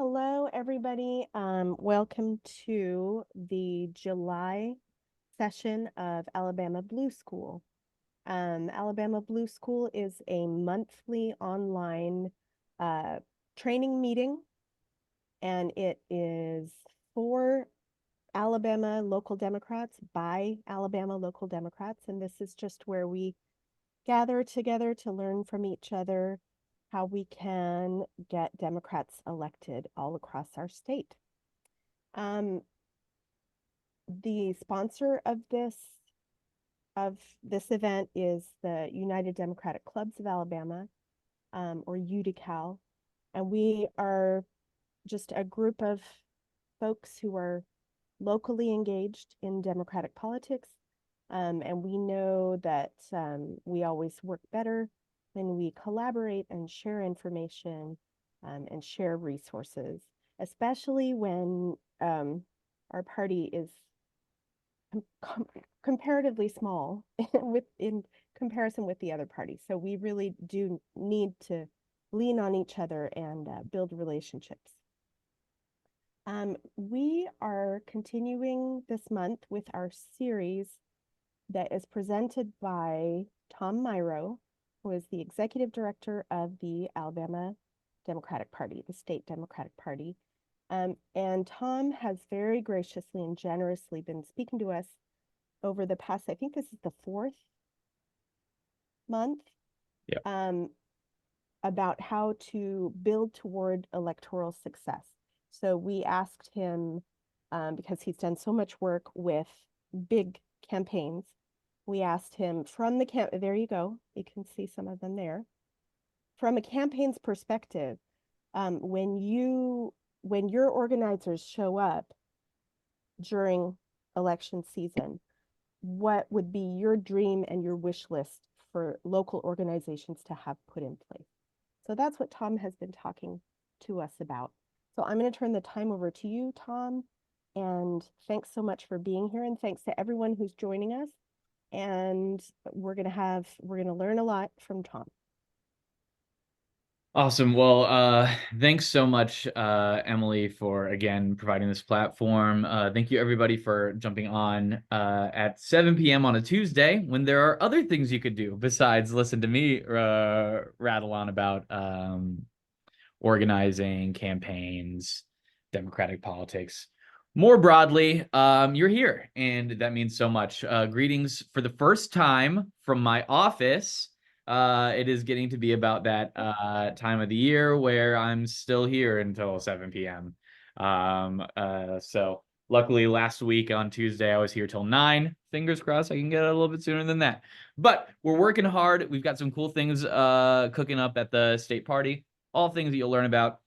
Hello, everybody. Welcome to the July session of Alabama Blue School. Alabama Blue School is a monthly online uh, training meeting, and it is for Alabama local Democrats by Alabama local Democrats. And this is just where we gather together to learn from each other how we can get Democrats elected all across our state. Um, the sponsor of this event is the United Democratic Clubs of Alabama, or UDeCal, and we are just a group of folks who are locally engaged in Democratic politics. And we know that we always work better when we collaborate and share information and share resources, especially when our party is comparatively small in comparison with the other parties. So we really do need to lean on each other and build relationships. We are continuing this month with our series that is presented by Tom Miro, who is the executive director of the Alabama Democratic Party, the state Democratic Party. And Tom has very graciously and generously been speaking to us over the past, I think this is the fourth month, about how to build toward electoral success. So we asked him, because he's done so much work with big campaigns, we asked him from the there you go, you can see some of them there. From a campaign's perspective, when your organizers show up during election season, what would be your dream and your wish list for local organizations to have put in place? So that's what Tom has been talking to us about. So I'm going to turn the time over to you, Tom, and thanks so much for being here, and thanks to everyone who's joining us. And we're going to learn a lot from Tom. Awesome. Well, thanks so much, Emily, for again providing this platform. Thank you everybody for jumping on at 7 p.m. on a Tuesday when there are other things you could do besides listen to me rattle on about organizing, campaigns, democratic politics. More broadly, you're here, and that means so much. Greetings for the first time from my office. It is getting to be about that time of the year where I'm still here until 7 p.m. So luckily last week on Tuesday, I was here till 9. Fingers crossed I can get it a little bit sooner than that. But we're working hard. We've got some cool things cooking up at the state party. All things that you'll learn about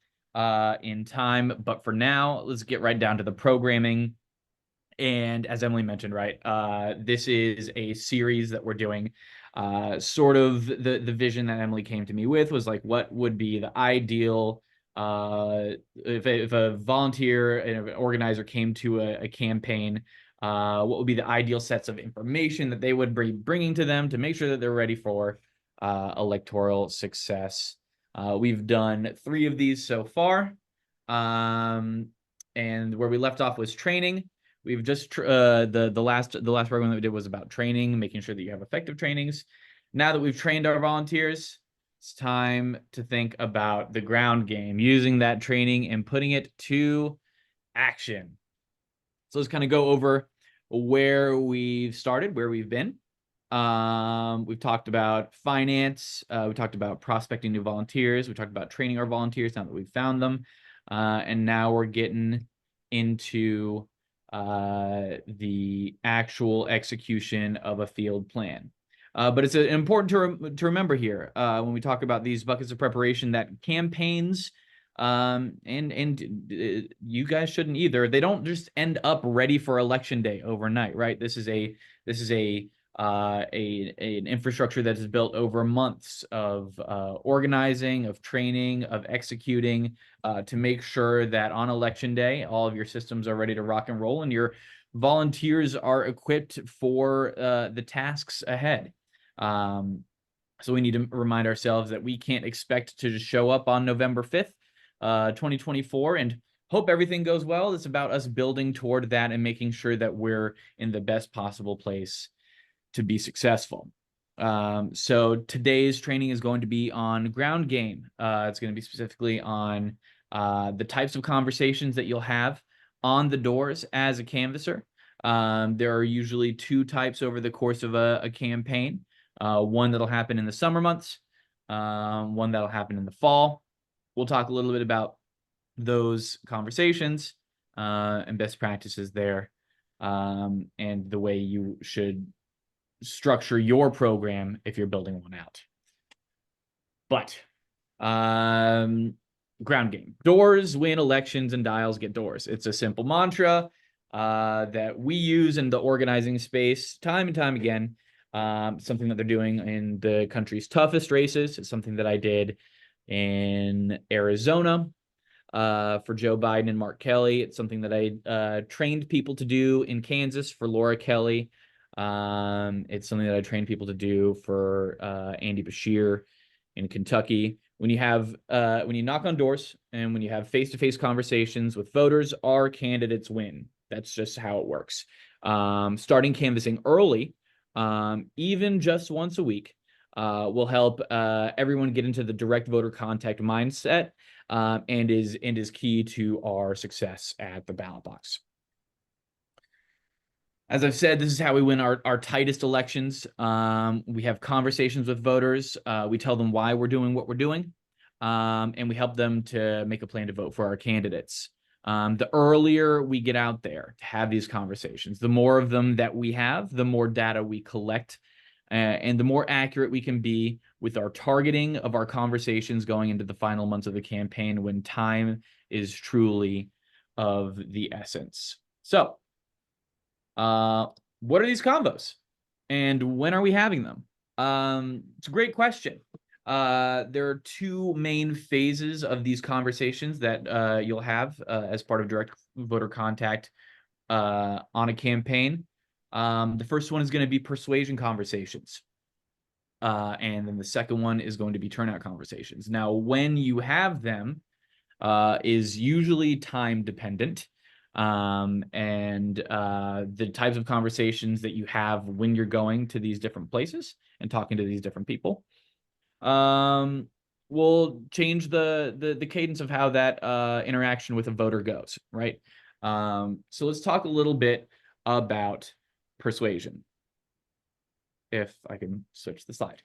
in time. But for now, let's get right down to the programming. And as Emily mentioned, right, this is a series that we're doing. Sort of the vision that Emily came to me with was like, what would be the ideal if a volunteer and an organizer came to a campaign, what would be the ideal sets of information that they would be bringing to them to make sure that they're ready for electoral success. We've done 3 of these so far. And where we left off was training. We've just the last program that we did was about training, making sure that you have effective trainings. Now that we've trained our volunteers, it's time to think about the ground game, using that training and putting it to action. So let's kind of go over where we've started, where we've been. We've talked about finance. We talked about prospecting new volunteers. We talked about training our volunteers now that we've found them. And now we're getting into the actual execution of a field plan. But it's important to remember here when we talk about these buckets of preparation that campaigns, and you guys shouldn't either. They don't just end up ready for election day overnight, right? This is an infrastructure that is built over months of organizing, of training, of executing, to make sure that on election day, all of your systems are ready to rock and roll and your volunteers are equipped for the tasks ahead. So we need to remind ourselves that we can't expect to just show up on November 5th 2024, and hope everything goes well. It's about us building toward that and making sure that we're in the best possible place to be successful. So today's training is going to be on ground game. It's going to be specifically on the types of conversations that you'll have on the doors as a canvasser. There are usually two types over the course of a campaign. One that'll happen in the summer months, one that'll happen in the fall. We'll talk a little bit about those conversations and best practices there, and the way you should structure your program if you're building one out. But ground game. Doors win elections and dials get doors. It's a simple mantra that we use in the organizing space time and time again. Something that they're doing in the country's toughest races. It's something that I did in Arizona for Joe Biden and Mark Kelly. It's something that I trained people to do in Kansas for Laura Kelly. It's something that I train people to do for Andy Bashir in Kentucky. When you knock on doors and when you have face-to-face conversations with voters, our candidates win. That's just how it works. Starting canvassing early, even just once a week, will help everyone get into the direct voter contact mindset, and is key to our success at the ballot box. As I've said, this is how we win our tightest elections. We have conversations with voters. We tell them why we're doing what we're doing, and we help them to make a plan to vote for our candidates. The earlier we get out there to have these conversations, the more of them that we have, the more data we collect, and the more accurate we can be with our targeting of our conversations going into the final months of the campaign when time is truly of the essence. So, what are these combos and when are we having them? It's a great question. There are two main phases of these conversations that you'll have as part of direct voter contact on a campaign. The first one is going to be persuasion conversations. And then the second one is going to be turnout conversations. Now, when you have them is usually time dependent. And the types of conversations that you have when you're going to these different places and talking to these different people will change the cadence of how that interaction with a voter goes, right? So let's talk a little bit about persuasion, if I can switch the slide.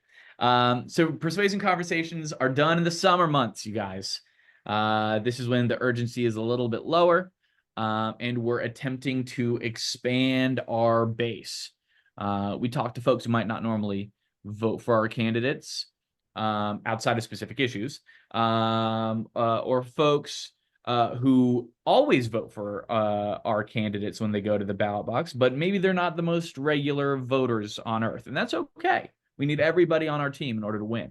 So persuasion conversations are done in the summer months, you guys. This is when the urgency is a little bit lower. And we're attempting to expand our base. We talk to folks who might not normally vote for our candidates outside of specific issues, or folks who always vote for our candidates when they go to the ballot box, but maybe they're not the most regular voters on earth, and that's okay. We need everybody on our team in order to win.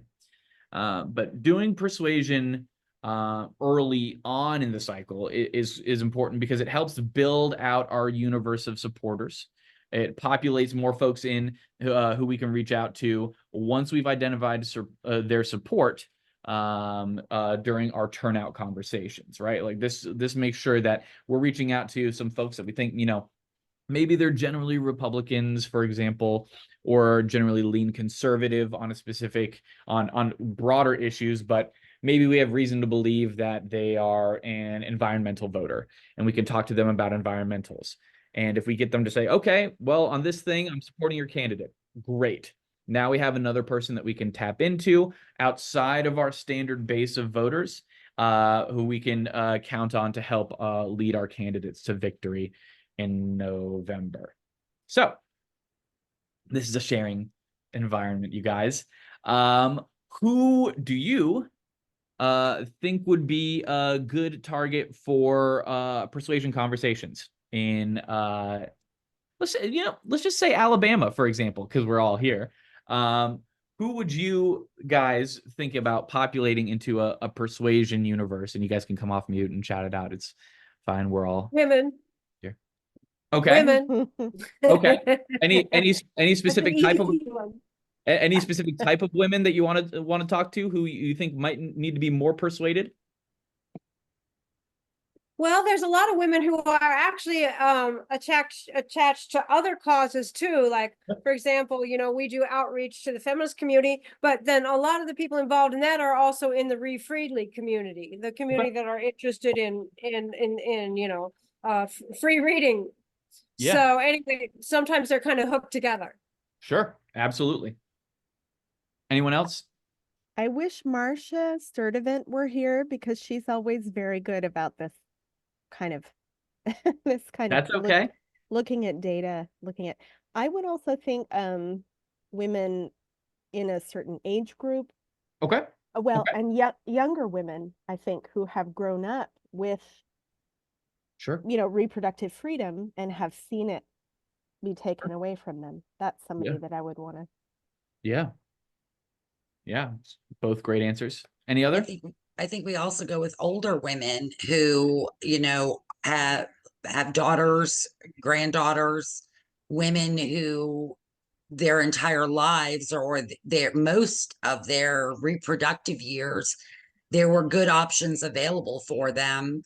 But doing persuasion early on in the cycle is important because it helps build out our universe of supporters. It populates more folks in who we can reach out to once we've identified their support during our turnout conversations, right? Like this makes sure that we're reaching out to some folks that we think, maybe they're generally Republicans, for example, or generally lean conservative on a specific, on broader issues, but maybe we have reason to believe that they are an environmental voter, and we can talk to them about environmentals. And if we get them to say, okay, well, on this thing, I'm supporting your candidate, great. Now we have another person that we can tap into outside of our standard base of voters, who we can count on to help lead our candidates to victory in November. So this is a sharing environment, you guys. Who do you think would be a good target for persuasion conversations in let's just say Alabama, for example, because we're all here. Who would you guys think about populating into a persuasion universe? And you guys can come off mute and shout it out. It's fine. We're all women. here. Okay. Women. Okay. Any specific type of one. any specific type of women that you want to talk to who you think might need to be more persuaded? Well, there's a lot of women who are actually attached to other causes too. Like, for example, we do outreach to the feminist community, but then a lot of the people involved in that are also in the Ree Friedley community, the Okay. community that are interested in free reading. Yeah, So anyway, sometimes they're kind of hooked together. sure. Absolutely. Anyone else? I wish Marcia Sturdivant were here because she's always very good about this kind of this kind of That's okay. looking at data, looking at I would also think women in a certain age group, Okay. well, Okay. and younger women, I think, who have grown up with, Sure. reproductive freedom and have seen it be taken away from them. That's Yeah. somebody that I would want to. Yeah. Yeah. Both great answers. Any I other? think I think we also go with older women who, have daughters, granddaughters, women who their entire lives or their most of their reproductive years, there were good options available for them.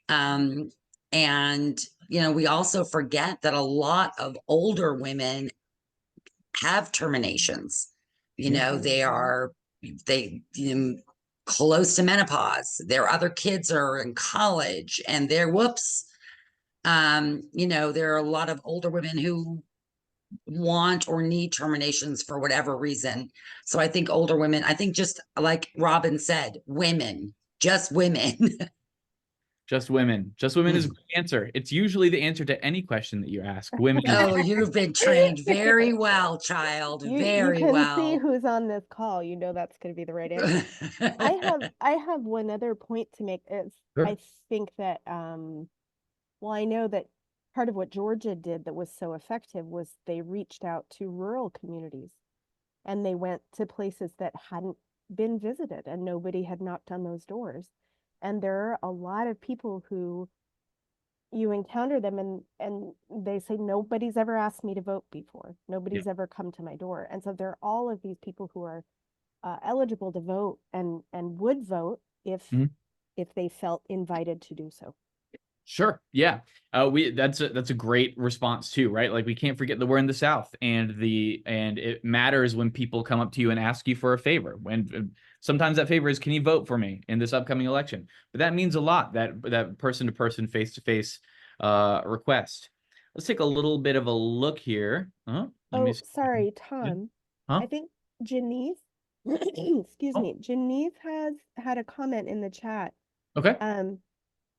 Um, and we also forget that a lot of older women have terminations. Yeah. They are they close to menopause. Their other kids are in college and they're whoops. There are a lot of older women who want or need terminations for whatever reason. So I think older women, I think just like Robin said, women, just women. Just women. Just women is a great answer. It's usually the answer to any question that you ask. Women is Oh, you've been trained very well, child. You Very can see well. who's on this call. You know that's going to be the right answer. I have one other point to make is Sure. I think that well, I know that part of what Georgia did that was so effective was they reached out to rural communities and they went to places that hadn't been visited and nobody had knocked on those doors. And there are a lot of people who you encounter them and they say nobody's ever asked me to vote before. Yeah. Nobody's ever come to my door. And so there are all of these people who are eligible to vote and would vote Mhm. if they felt invited to do so. Sure. Yeah. That's a great response too, right? Like we can't forget that we're in the South and it matters when people come up to you and ask you for a favor. When sometimes that favor is, can you vote for me in this upcoming election? But that means a lot, that person to person, face to face request. Let's take a little bit of a look here. Let me Oh, see. sorry, Yeah. Tom. Huh? I think Janice, excuse Oh, me, Janice has had a comment in the chat. okay. Um,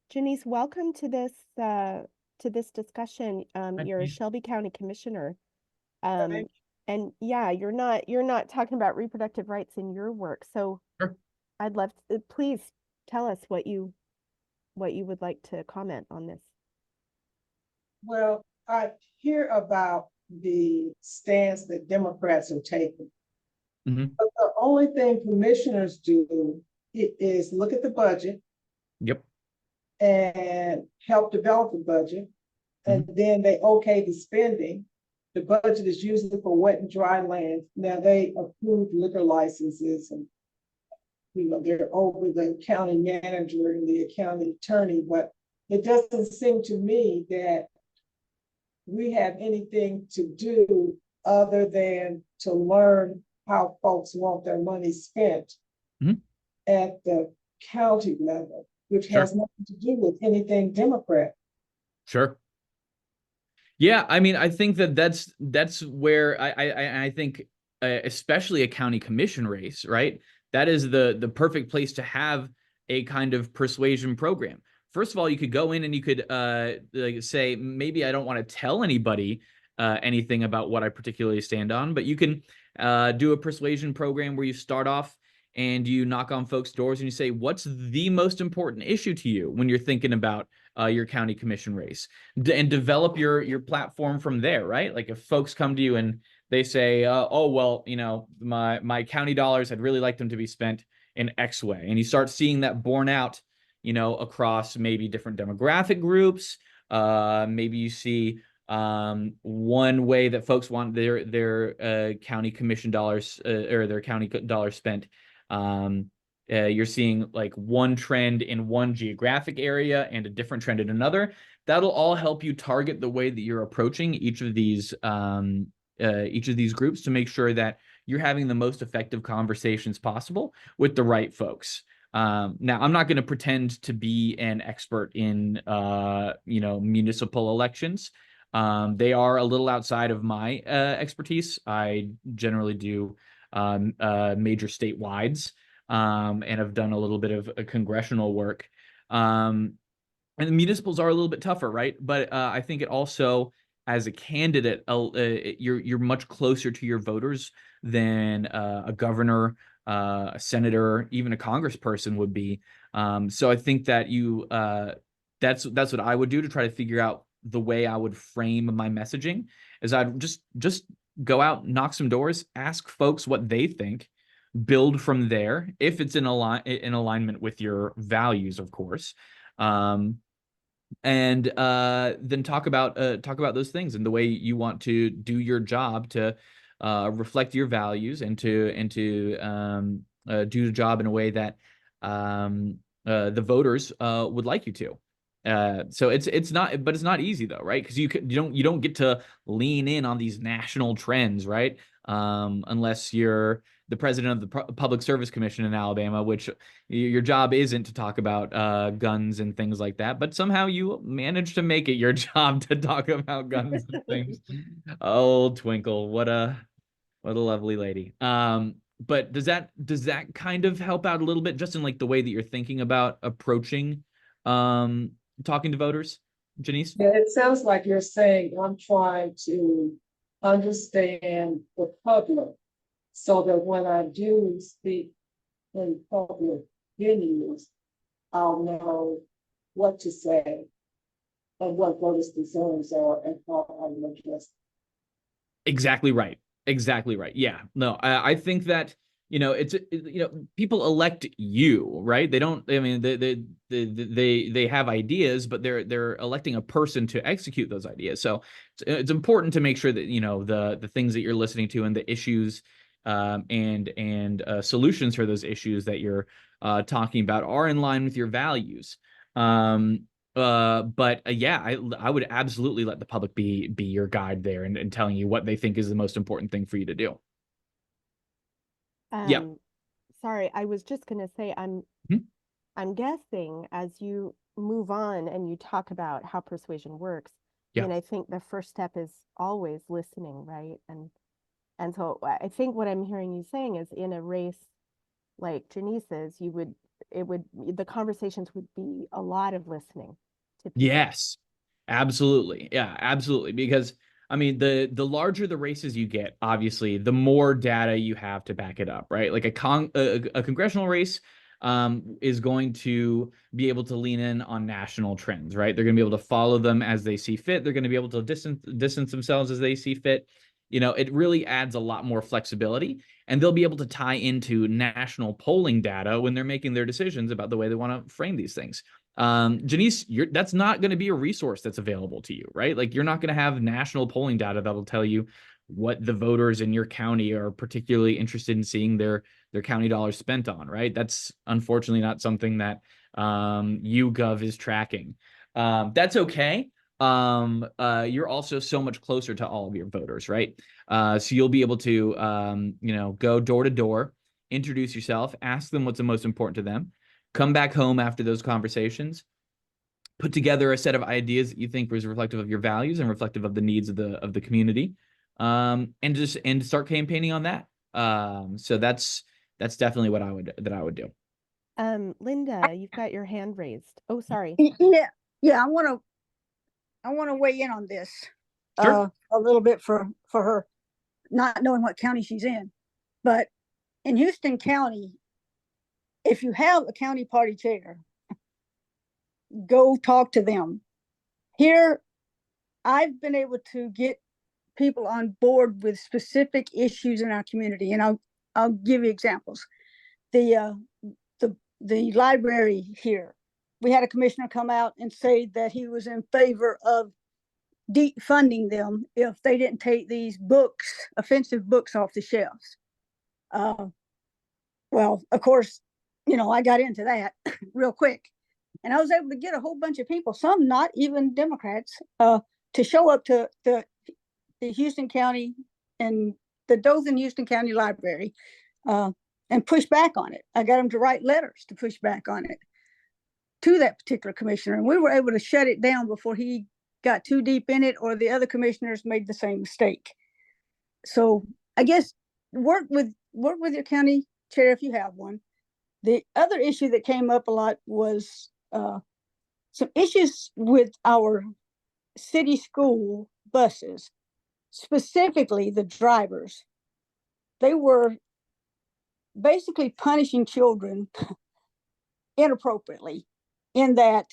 Janice, welcome to this discussion. Thank You're a you. Shelby County Commissioner. Thank Um, and yeah, you're not talking about reproductive rights in your work. So you. Sure. I'd love to, please tell us what you would like to comment on this. Well, I hear about the stance that Democrats are taking. Mhm. But the only thing commissioners do is look at the budget Yep. and help develop the budget, and Mhm. then they okay the spending. The budget is usually for wet and dry land. Now they approve liquor licenses and they're over the county manager and the county attorney, but it doesn't seem to me that we have anything to do other than to learn how folks want their money spent Mhm. at the county level, which Sure. has nothing to do with anything Democrat. Sure. Yeah, I mean, I think that's where I think especially a county commission race, right? That is the perfect place to have a kind of persuasion program. First of all, you could go in and you could like say, maybe I don't want to tell anybody anything about what I particularly stand on, but you can do a persuasion program where you start off and you knock on folks' doors and you say, what's the most important issue to you when you're thinking about your county commission race? And develop your platform from there, right? Like if folks come to you and they say, oh, well, my county dollars, I'd really like them to be spent in X way. And you start seeing that borne out, across maybe different demographic groups. Maybe you see one way that folks want their county commission dollars or their county dollars spent you're seeing like one trend in one geographic area and a different trend in another. That'll all help you target the way that you're approaching each of these groups to make sure that you're having the most effective conversations possible with the right folks. Now, I'm not going to pretend to be an expert in, municipal elections. They are a little outside of my expertise. I generally do major statewides, and have done a little bit of congressional work. And the municipals are a little bit tougher, right? But I think it also, as a candidate, you're much closer to your voters than a governor, a senator, even a congressperson would be. So I think that that's what I would do to try to figure out the way I would frame my messaging. Is I'd just go out, knock some doors, ask folks what they think, build from there if it's in alignment with your values, of course. And then talk about those things and the way you want to do your job to reflect your values and to do the job in a way that the voters would like you to. So it's not easy though, right? Because you don't get to lean in on these national trends, right? Unless you're the president of the Public Service Commission in Alabama, which your job isn't to talk about guns and things like that, but somehow you manage to make it your job to talk about guns and things. Oh, Twinkle, what a lovely lady. But does that kind of help out a little bit, just in like the way that you're thinking about approaching talking to voters, Janice? Yeah, it sounds like you're saying I'm trying to understand the public so that when I do speak in public venues, I'll know what to say and what voters' concerns are and how I will address them. Exactly right. Exactly right. Yeah. No, I think that, people elect you, right? They don't, I mean, they have ideas, but they're electing a person to execute those ideas. So it's important to make sure that, the things that you're listening to and the issues and solutions for those issues that you're talking about are in line with your values. Yeah, I would absolutely let the public be your guide there and telling you what they think is the most important thing for you to do. Yeah. Sorry, I was just gonna say Mhm. I'm guessing as you move on and you talk about how persuasion works, I Yeah. mean, I think the first step is always listening, right? And so I think what I'm hearing you saying is in a race like Janice's, the conversations would be a lot of listening to people. Yes, absolutely. Yeah, absolutely. Because I mean, the larger the races you get, obviously, the more data you have to back it up, right? Like a congressional race is going to be able to lean in on national trends, right? They're going to be able to follow them as they see fit. They're going to be able to distance themselves as they see fit. It really adds a lot more flexibility, and they'll be able to tie into national polling data when they're making their decisions about the way they want to frame these things. Janice, that's not going to be a resource that's available to you, right? Like you're not going to have national polling data that'll tell you what the voters in your county are particularly interested in seeing their county dollars spent on, right? That's unfortunately not something that YouGov is tracking. That's okay. You're also so much closer to all of your voters, right? So you'll be able to go door to door, introduce yourself, ask them what's the most important to them, come back home after those conversations, put together a set of ideas that you think was reflective of your values and reflective of the needs of the community, and start campaigning on that. So that's definitely what I would do. Linda, you've got your hand raised. Oh, sorry. Yeah, I want to weigh in on this Sure. a little bit for her, not knowing what county she's in. But in Houston County, if you have a county party chair, go talk to them. Here, I've been able to get people on board with specific issues in our community, and I'll give you examples. The library here, we had a commissioner come out and say that he was in favor of defunding them if they didn't take these offensive books off the shelves. Well, of course, I got into that real quick. And I was able to get a whole bunch of people, some not even Democrats, to show up to the Houston County and the Dothan Houston County Library and push back on it. I got them to write letters to push back on it to that particular commissioner. And we were able to shut it down before he got too deep in it or the other commissioners made the same mistake. So I guess work with your county chair if you have one. The other issue that came up a lot was some issues with our city school buses, specifically the drivers. They were basically punishing children inappropriately in that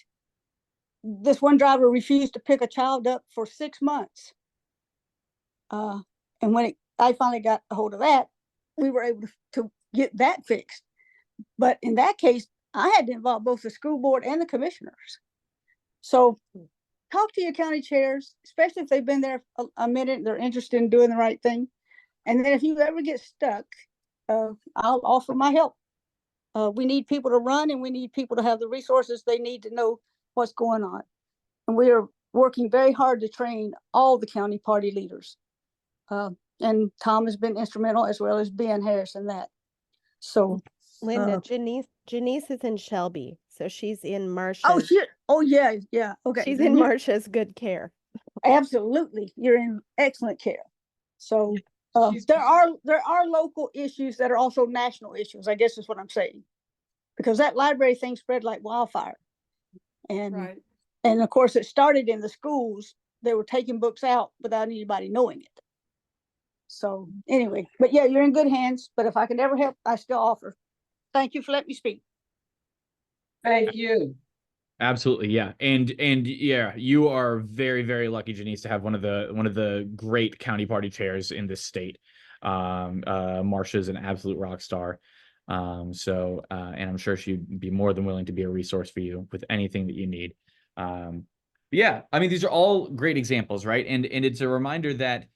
this one driver refused to pick a child up for 6 months. And when I finally got a hold of that, we were able to get that fixed. But in that case, I had to involve both the school board and the commissioners. So talk to your county chairs, especially if they've been there a minute and they're interested in doing the right thing. And then if you ever get stuck, I'll offer my help. We need people to run and we need people to have the resources they need to know what's going on. And we are working very hard to train all the county party leaders. And Tom has been instrumental as well as Ben Harris in that. So Linda, Janice is in Shelby, so she's in Marcia's. Oh shit! Oh yeah. Okay, She's in Marcia's good care. Absolutely, you're in excellent care. So there are local issues that are also national issues, I guess is what I'm saying, because that library thing spread like wildfire, and Right. and of course it started in the schools. They were taking books out without anybody knowing it. So anyway, but yeah, you're in good hands. But if I can ever help, I still offer. Thank you for letting me speak. Thank you. Absolutely, yeah, and yeah, you are very, very lucky, Janice, to have one of the great county party chairs in this state. Marcia's an absolute rock star. And I'm sure she'd be more than willing to be a resource for you with anything that you need. Yeah, I mean, these are all great examples, right? And it's a reminder that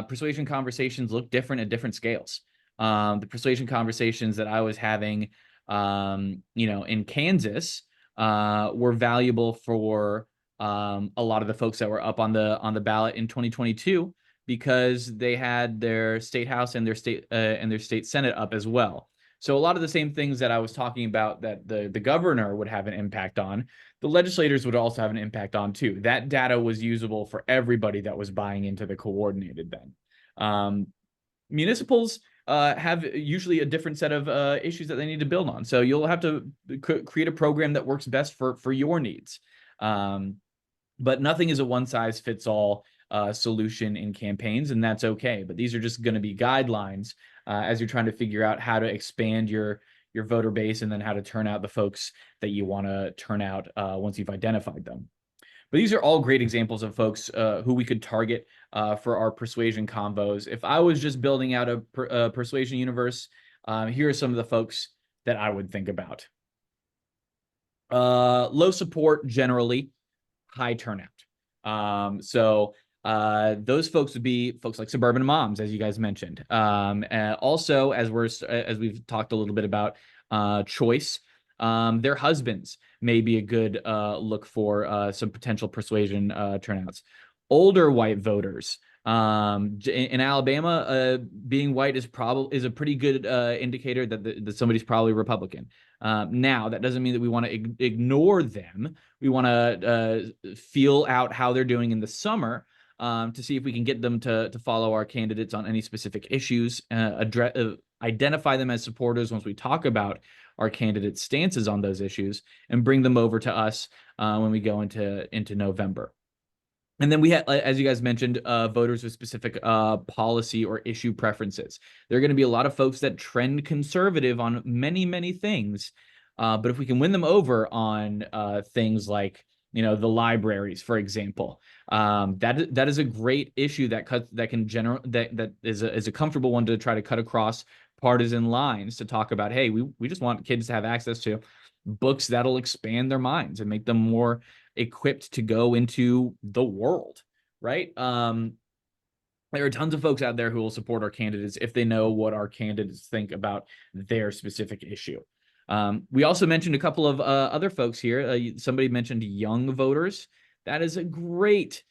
persuasion conversations look different at different scales. The persuasion conversations that I was having, in Kansas, were valuable for a lot of the folks that were up on the ballot in 2022 because they had their state house and their state senate up as well. So a lot of the same things that I was talking about that the governor would have an impact on, the legislators would also have an impact on too. That data was usable for everybody that was buying into the coordinated then. Municipals have usually a different set of issues that they need to build on. So you'll have to create a program that works best for your needs. But nothing is a one-size-fits-all solution in campaigns, and that's okay. But these are just going to be guidelines as you're trying to figure out how to expand your voter base and then how to turn out the folks that you want to turn out once you've identified them. But these are all great examples of folks who we could target for our persuasion convos. If I was just building out a persuasion universe, here are some of the folks that I would think about. Low support generally, high turnout. So those folks would be folks like suburban moms, as you guys mentioned. Also, as we've talked a little bit about choice, their husbands may be a good look for some potential persuasion turnouts. Older white voters. In Alabama, being white is a pretty good indicator that somebody's probably Republican. Now, that doesn't mean that we want to ignore them. We want to feel out how they're doing in the summer to see if we can get them to follow our candidates on any specific issues, identify them as supporters once we talk about our candidates' stances on those issues, and bring them over to us when we go into November. And then we had, as you guys mentioned, voters with specific policy or issue preferences. There are going to be a lot of folks that trend conservative on many, many things. But if we can win them over on things like, the libraries, for example, that is a great issue that is a comfortable one to try to cut across partisan lines to talk about, hey, we just want kids to have access to books that'll expand their minds and make them more equipped to go into the world, right? There are tons of folks out there who will support our candidates if they know what our candidates think about their specific issue. We also mentioned a couple of other folks here. Somebody mentioned young voters. That is a great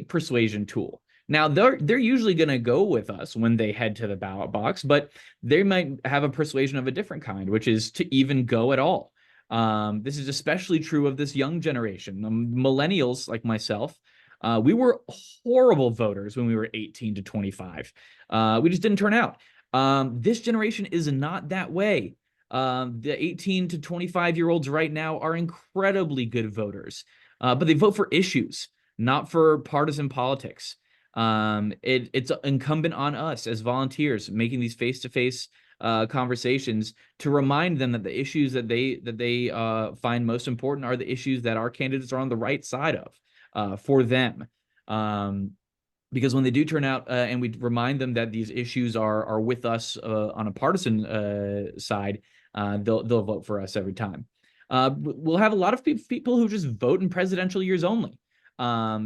persuasion tool. Now, they're usually going to go with us when they head to the ballot box, but they might have a persuasion of a different kind, which is to even go at all. This is especially true of this young generation. Millennials like myself, we were horrible voters when we were 18 to 25. We just didn't turn out. This generation is not that way. The 18 to 25-year-olds right now are incredibly good voters, but they vote for issues, not for partisan politics. It's incumbent on us as volunteers making these face-to-face conversations to remind them that the issues that they find most important are the issues that our candidates are on the right side of for them. Because when they do turn out and we remind them that these issues are with us on a partisan side, they'll vote for us every time. We'll have a lot of people who just vote in presidential years only.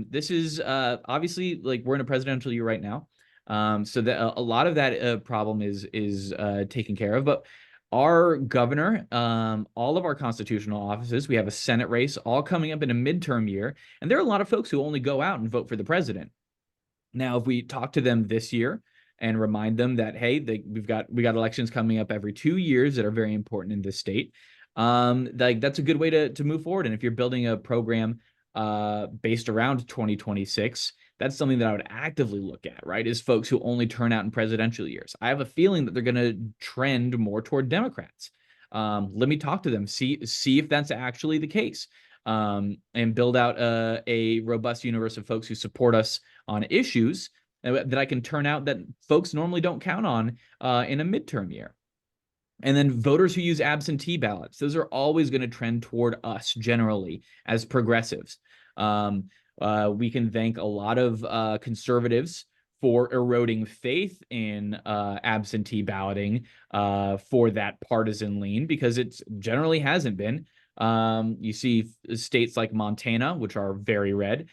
This is obviously, like, we're in a presidential year right now, so that a lot of that problem is taken care of. But our governor, all of our constitutional offices, we have a Senate race all coming up in a midterm year, and there are a lot of folks who only go out and vote for the president. Now, if we talk to them this year and remind them that, hey, we got elections coming up every 2 years that are very important in this state, like, that's a good way to move forward. And if you're building a program based around 2026, that's something that I would actively look at, right? Is folks who only turn out in presidential years. I have a feeling that they're going to trend more toward Democrats. Let me talk to them, see if that's actually the case, and build out a robust universe of folks who support us on issues that I can turn out that folks normally don't count on in a midterm year. And then voters who use absentee ballots, those are always going to trend toward us generally as progressives. We can thank a lot of conservatives for eroding faith in absentee balloting for that partisan lean, because it generally hasn't been. You see states like Montana, which are very red,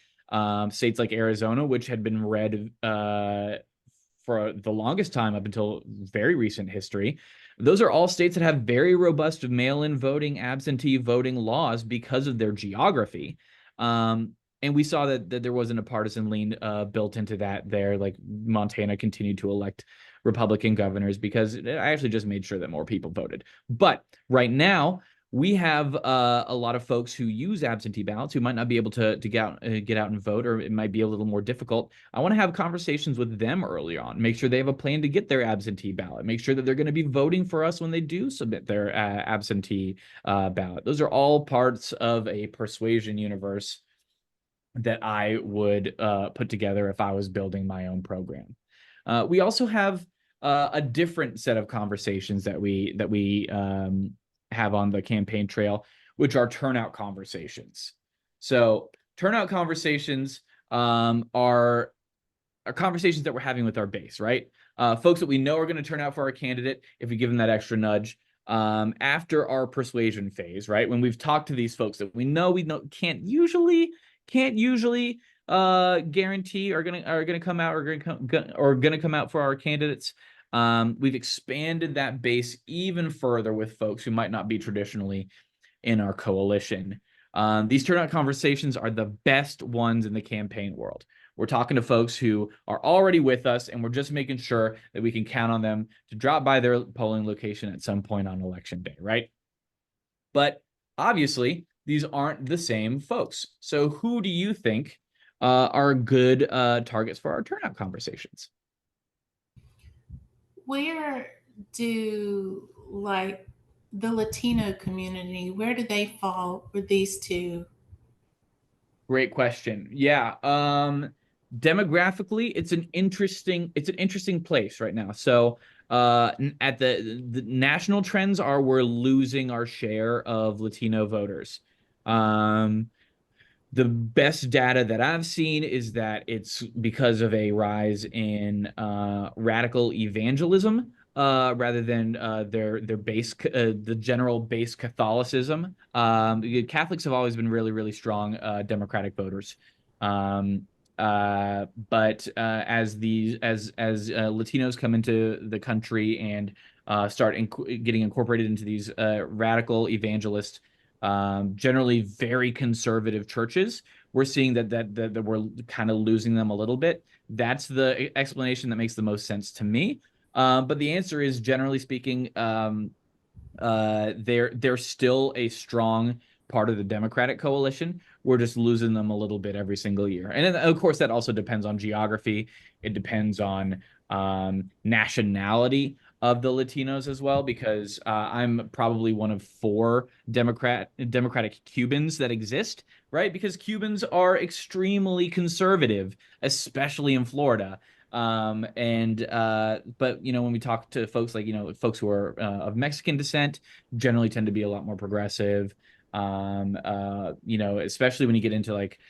states like Arizona, which had been red for the longest time up until very recent history. Those are all states that have very robust mail-in voting, absentee voting laws because of their geography. And we saw that there wasn't a partisan lean built into that there. Like, Montana continued to elect Republican governors because I actually just made sure that more people voted. But right now, we have a lot of folks who use absentee ballots who might not be able to get out and vote, or it might be a little more difficult. I want to have conversations with them early on, make sure they have a plan to get their absentee ballot, make sure that they're going to be voting for us when they do submit their absentee ballot. Those are all parts of a persuasion universe that I would put together if I was building my own program. We also have a different set of conversations that we have on the campaign trail, which are turnout conversations. So turnout conversations are conversations that we're having with our base, right? Folks that we know are going to turn out for our candidate if we give them that extra nudge after our persuasion phase, right? When we've talked to these folks that we know can't usually guarantee are gonna come out or gonna come out for our candidates. We've expanded that base even further with folks who might not be traditionally in our coalition. These turnout conversations are the best ones in the campaign world. We're talking to folks who are already with us, and we're just making sure that we can count on them to drop by their polling location at some point on election day, right? But obviously, these aren't the same folks. So who do you think are good targets for our turnout conversations? Where do, like, the Latino community, where do they fall with these two? Great question. Yeah. Demographically, it's an interesting place right now. So at the national trends are we're losing our share of Latino voters. The best data that I've seen is that it's because of a rise in radical evangelism rather than their base, the general base Catholicism. Catholics have always been really strong Democratic voters. But as Latinos come into the country and start getting incorporated into these radical evangelist, generally very conservative churches. We're seeing that we're kind of losing them a little bit. That's the explanation that makes the most sense to me. But the answer is, generally speaking, they're still a strong part of the Democratic coalition. We're just losing them a little bit every single year. And then, of course, that also depends on geography. It depends on nationality of the Latinos as well, because I'm probably one of 4 Democratic Cubans that exist, right? Because Cubans are extremely conservative, especially in Florida. But when we talk to folks like, folks who are of Mexican descent, generally tend to be a lot more progressive. Especially when you get into like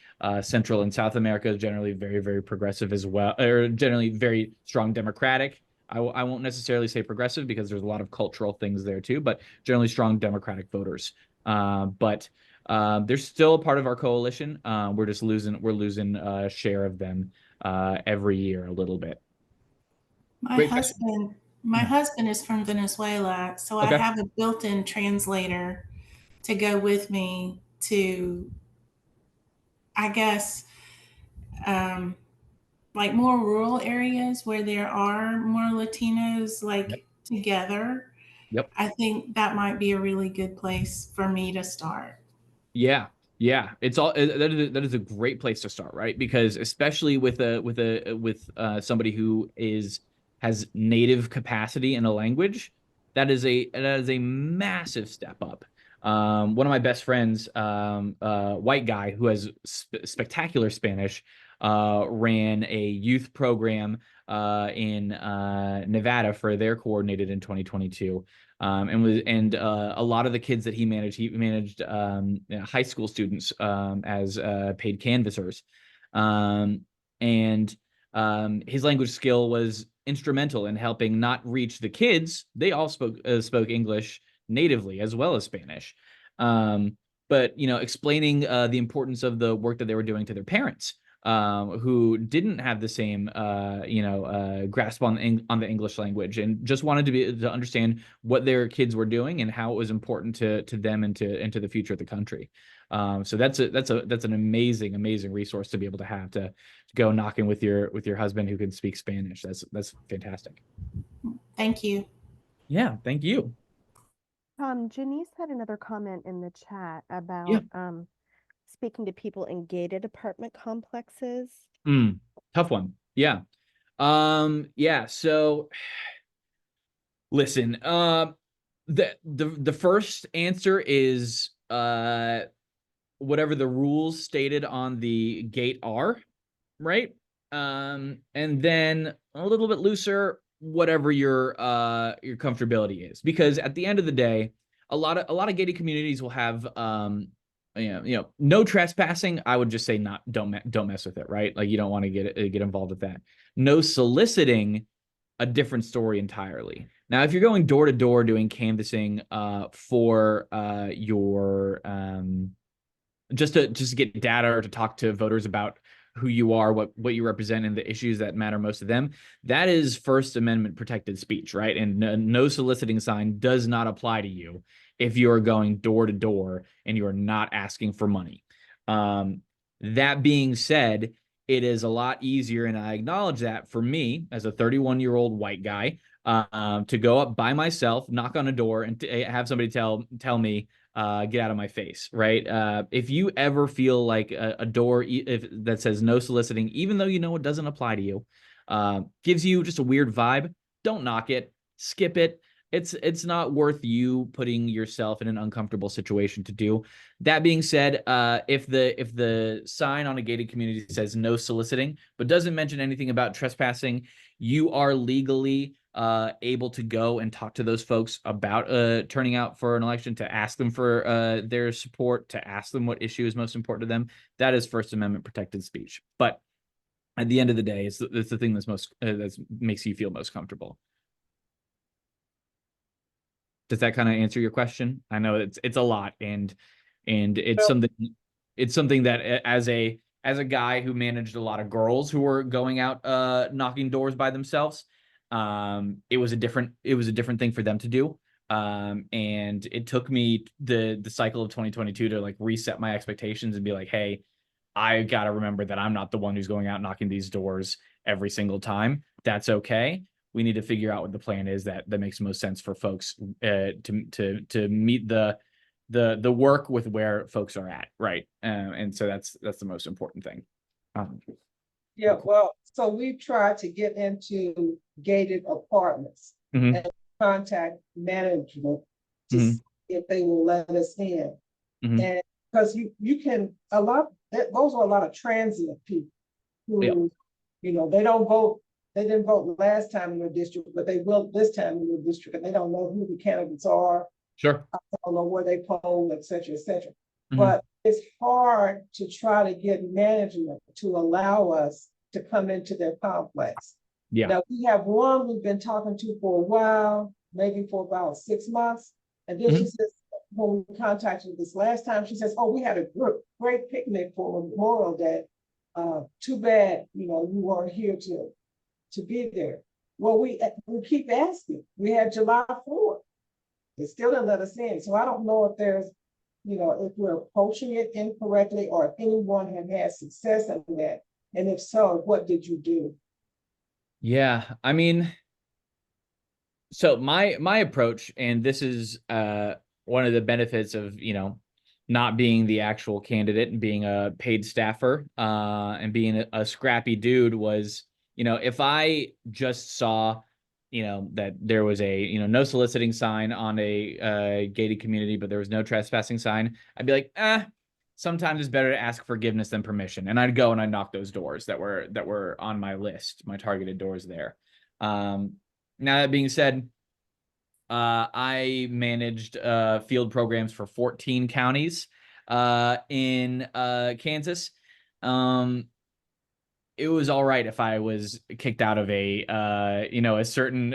Central and South America, is generally very, very progressive as well, or generally very strong Democratic. I won't necessarily say progressive because there's a lot of cultural things there too, but generally strong Democratic voters. But they're still a part of our coalition. We're losing a share of them every year a little bit. My Great question. husband, my husband is from Venezuela, so I Okay. have a built-in translator to go with me to, I guess, um, like more rural areas where there are more Latinos like together. Yep. I think that might be a really good place for me to start. Yeah. It's all that is a great place to start, right? Because especially with somebody who has native capacity in a language, that is a massive step up. One of my best friends, white guy who has spectacular Spanish, ran a youth program in Nevada for their coordinated in 2022. A lot of the kids that he managed high school students as paid canvassers. His language skill was instrumental in helping not reach the kids. They all spoke English natively as well as Spanish. But explaining the importance of the work that they were doing to their parents, who didn't have the same grasp on the English language, and just wanted to understand what their kids were doing and how it was important to them and to the future of the country. So that's an amazing resource to be able to have to go knocking with your husband who can speak Spanish. That's fantastic. Thank you. Yeah, thank you. Janice had another comment in the chat Yeah. about speaking to people in gated apartment complexes. Tough one. Yeah. So listen, the first answer is whatever the rules stated on the gate are, right? And then a little bit looser, whatever your comfortability is, because at the end of the day, a lot of gated communities will have no trespassing. I would just say don't mess with it, right? Like, you don't want to get involved with that. No soliciting, a different story entirely. Now, if you're going door to door doing canvassing for your just to get data or to talk to voters about who you are, what you represent, and the issues that matter most to them, that is First Amendment protected speech, right? And no soliciting sign does not apply to you if you are going door to door and you are not asking for money. That being said, it is a lot easier, and I acknowledge that, for me as a 31-year-old white guy, to go up by myself, knock on a door, and have somebody tell me, get out of my face, right? If you ever feel like a door that says no soliciting, even though it doesn't apply to you, gives you just a weird vibe, don't knock it, skip it. It's not worth you putting yourself in an uncomfortable situation to do. That being said, if the sign on a gated community says no soliciting, but doesn't mention anything about trespassing, you are legally able to go and talk to those folks about turning out for an election, to ask them for their support, to ask them what issue is most important to them. That is First Amendment protected speech. But at the end of the day, it's the thing that makes you feel most comfortable. Does that kind of answer your question? I know it's a lot, and it's something that, as a guy who managed a lot of girls who were going out knocking doors by themselves, It was a different thing for them to do. And it took me the cycle of 2022 to like reset my expectations and be like, hey, I got to remember that I'm not the one who's going out knocking these doors every single time. That's okay. We need to figure out what the plan is that makes the most sense for folks to meet the work with where folks are at, right? And so that's the most important thing. Yeah, well, so we tried to get into gated apartments Mhm. and contact management to Mhm. see if they will let us in. Mhm. And because you can, those are a lot of transient people who, Yep. you know, they don't vote, they didn't vote last time in your district, but they will this time in your district, and they don't know who the candidates are, Sure. don't know where they poll, et cetera, et cetera. Mhm. But it's hard to try to get management to allow us to come into their complex. Yeah. Now, we have one we've been talking to for a while, maybe for about 6 months. And then she Mhm. says, when we contacted this last time, she says, oh, we had a great picnic for Memorial Day. Too bad, you know, you weren't here to be there. Well, we keep asking. We had July 4th. They still didn't let us in. So I don't know if there's, you know, if we're approaching it incorrectly or if anyone had had success in that. And if so, what did you do? Yeah. I mean, so my approach, and this is one of the benefits of, you know, not being the actual candidate and being a paid staffer and being a scrappy dude was, you know, if I just saw, you know, that there was a, you know, no soliciting sign on a gated community, but there was no trespassing sign, I'd be like, sometimes it's better to ask forgiveness than permission. And I'd go and I'd knock those doors that were on my list, my targeted doors there. Now that being said, I managed field programs for 14 counties in Kansas. It was all right if I was kicked out of a you know, a certain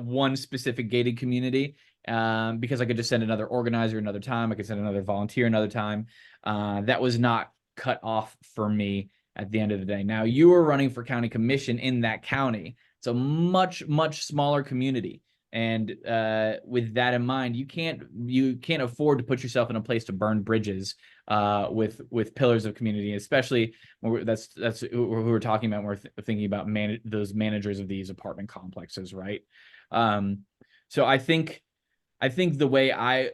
one specific gated community, because I could just send another organizer another time. I could send another volunteer another time. That was not cut off for me at the end of the day. Now, you were running for county commission in that county. It's a much smaller community. And with that in mind, you can't afford to put yourself in a place to burn bridges with pillars of community, especially when that's who we're talking about when we're thinking about those managers of these apartment complexes, right? So I think the way I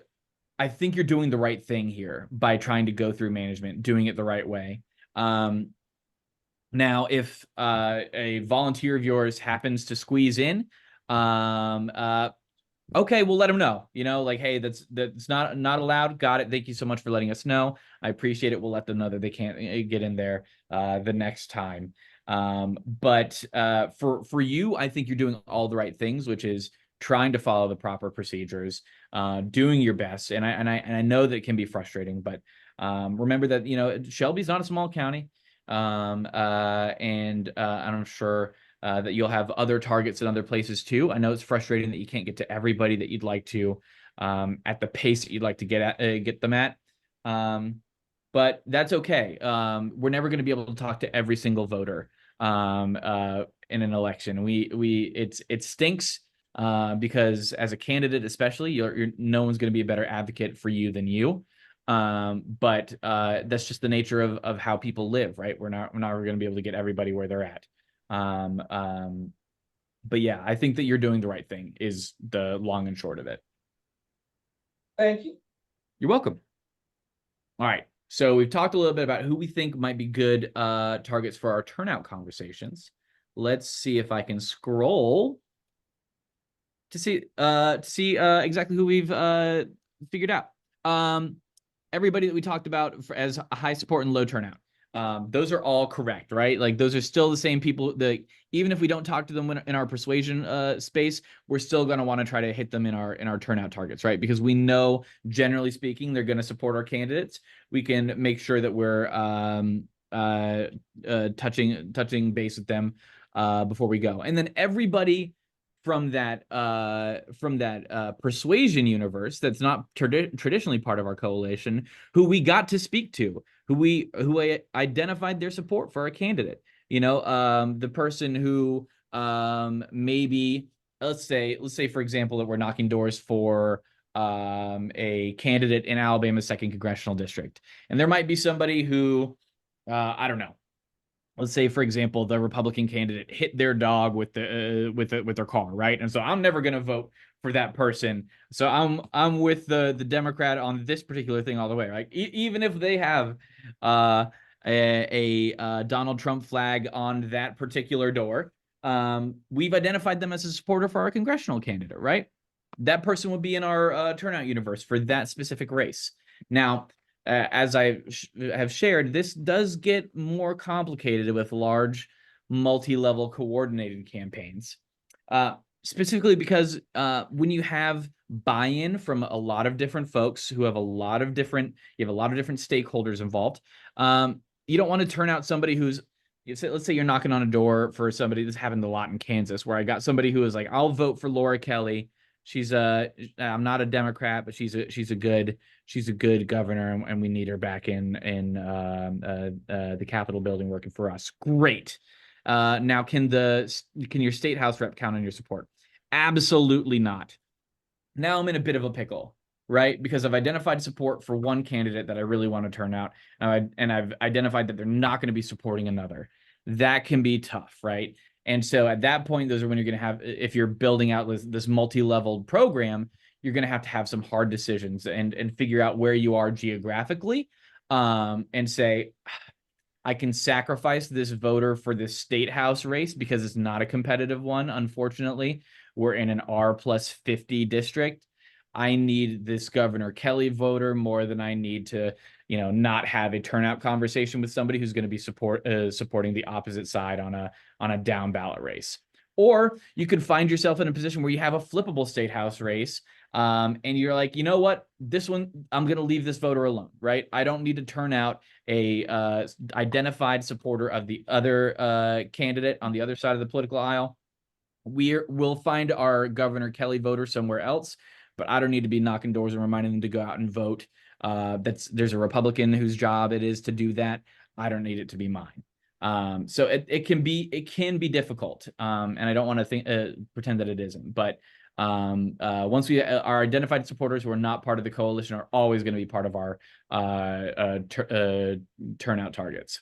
think you're doing the right thing here by trying to go through management, doing it the right way. Now, if a volunteer of yours happens to squeeze in, okay, we'll let them know, you know, like, hey, that's not allowed. Got it. Thank you so much for letting us know. I appreciate it. We'll let them know that they can't get in there the next time. But for you, I think you're doing all the right things, which is trying to follow the proper procedures, doing your best. And I know that it can be frustrating, but remember that, you know, Shelby's not a small county. And I'm sure that you'll have other targets in other places too. I know it's frustrating that you can't get to everybody that you'd like to at the pace that you'd like to get them at. But that's okay. We're never going to be able to talk to every single voter in an election. It stinks because as a candidate, especially, you're no one's going to be a better advocate for you than you. But that's just the nature of how people live, right? We're not going to be able to get everybody where they're at. But yeah, I think that you're doing the right thing is the long and short of it. Thank you. You're welcome. All right. So we've talked a little bit about who we think might be good targets for our turnout conversations. Let's see if I can scroll to see exactly who we've figured out. Everybody that we talked about as a high support and low turnout. Those are all correct, right? Like those are still the same people that even if we don't talk to them in our persuasion space, we're still going to want to try to hit them in our turnout targets, right? Because we know, generally speaking, they're going to support our candidates. We can make sure that we're touching base with them before we go. And then everybody from that persuasion universe that's not traditionally part of our coalition, who we got to speak to, who identified their support for a candidate. You know, the person who maybe let's say for example that we're knocking doors for a candidate in Alabama's 2nd congressional district, and there might be somebody who I don't know. Let's say, for example, the Republican candidate hit their dog with their car, right? And so I'm never going to vote for that person. So I'm with the Democrat on this particular thing all the way, right? Even if they have a Donald Trump flag on that particular door, we've identified them as a supporter for our congressional candidate, right? That person would be in our turnout universe for that specific race. Now, as I have shared, this does get more complicated with large, multi-level coordinated campaigns, specifically because when you have buy-in from a lot of different folks who have a lot of different, you have a lot of different stakeholders involved. You don't want to turn out somebody who's, let's say you're knocking on a door for somebody. This happened a lot in Kansas, where I got somebody who was like, "I'll vote for Laura Kelly. She's I'm not a Democrat, but she's a good governor, and we need her back in the Capitol building working for us." Great. Now, can your state house rep count on your support? Absolutely not. Now I'm in a bit of a pickle, right? Because I've identified support for one candidate that I really want to turn out, and I've identified that they're not going to be supporting another. That can be tough, right? And so at that point, those are when you're going to have, if you're building out this multi-leveled program, you're going to have some hard decisions and figure out where you are geographically, and say, I can sacrifice this voter for this state house race because it's not a competitive one. Unfortunately, we're in an R+50 district. I need this Governor Kelly voter more than I need to, not have a turnout conversation with somebody who's going to be supporting the opposite side on a down ballot race. Or you could find yourself in a position where you have a flippable state house race, and you're like, you know what, this one, I'm going to leave this voter alone, right? I don't need to turn out a identified supporter of the other candidate on the other side of the political aisle. We'll find our Governor Kelly voter somewhere else, but I don't need to be knocking doors and reminding them to go out and vote. There's a Republican whose job it is to do that. I don't need it to be mine. So it can be difficult, and I don't want to pretend that it isn't. But once we our identified supporters who are not part of the coalition are always going to be part of our turnout targets.